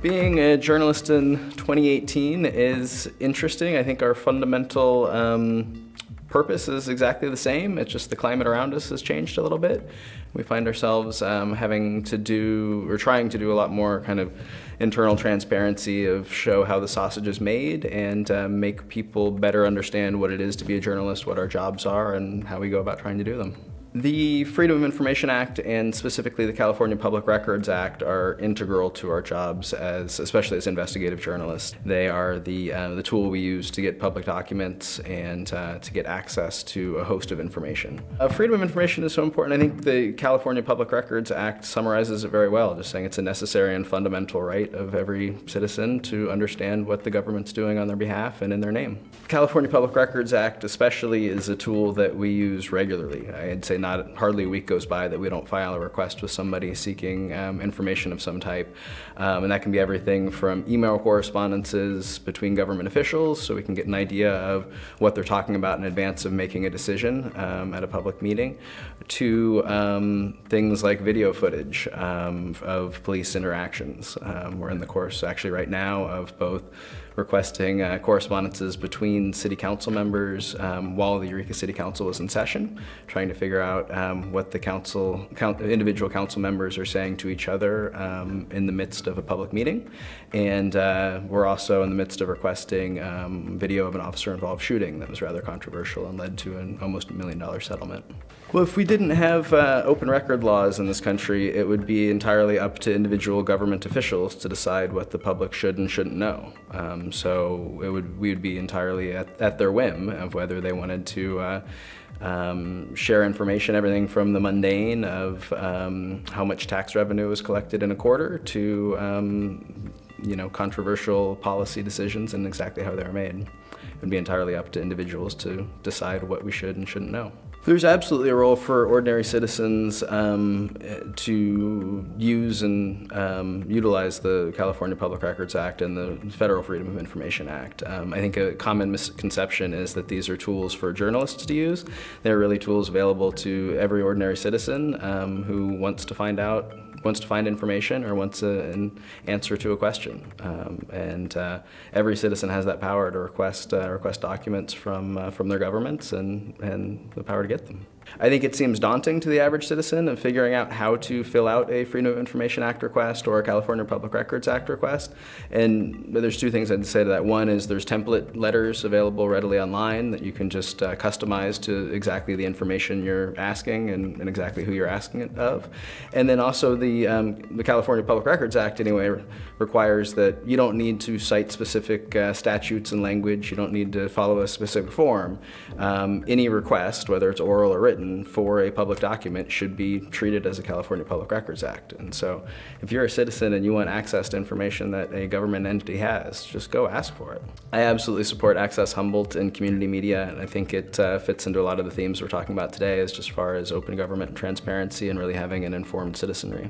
Being a journalist in 2018 is interesting. I think our fundamental purpose is exactly the same. It's just the climate around us has changed a little bit. We find ourselves having to do, or trying to do, a lot more kind of internal transparency of show how the sausage is made and make people better understand what it is to be a journalist, what our jobs are, and how we go about trying to do them. The Freedom of Information Act and specifically the California Public Records Act are integral to our jobs, especially as investigative journalists. They are the tool we use to get public documents and to get access to a host of information. Freedom of information is so important. I think the California Public Records Act summarizes it very well, just saying it's a necessary and fundamental right of every citizen to understand what the government's doing on their behalf and in their name. The California Public Records Act especially is a tool that we use regularly. I'd say hardly a week goes by that we don't file a request with somebody seeking information of some type. And that can be everything from email correspondences between government officials, so we can get an idea of what they're talking about in advance of making a decision at a public meeting, to things like video footage of police interactions. We're in the course actually right now of both requesting correspondences between city council members while the Eureka City Council was in session, trying to figure out what the individual council members are saying to each other in the midst of a public meeting. And we're also in the midst of requesting video of an officer-involved shooting that was rather controversial and led to an almost $1 million settlement. Well, if we didn't have open record laws in this country, it would be entirely up to individual government officials to decide what the public should and shouldn't know. So we would be entirely at their whim of whether they wanted to share information, everything from the mundane of how much tax revenue was collected in a quarter to controversial policy decisions and exactly how they were made. It would be entirely up to individuals to decide what we should and shouldn't know. There's absolutely a role for ordinary citizens to use and utilize the California Public Records Act and the Federal Freedom of Information Act. I think a common misconception is that these are tools for journalists to use. They're really tools available to every ordinary citizen who wants to find information or wants an answer to a question. Every citizen has that power to request documents from their governments and the power to get them. I think it seems daunting to the average citizen of figuring out how to fill out a Freedom of Information Act request or a California Public Records Act request. And there's two things I'd say to that. One is there's template letters available readily online that you can just customize to exactly the information you're asking and exactly who you're asking it of. And then also the California Public Records Act anyway requires that you don't need to cite specific statutes and language. You don't need to follow a specific form. Any request, whether it's oral or written, for a public document should be treated as a California Public Records Act. And so if you're a citizen and you want access to information that a government entity has, just go ask for it. I absolutely support Access Humboldt and community media, and I think it fits into a lot of the themes we're talking about today as far as open government and transparency and really having an informed citizenry.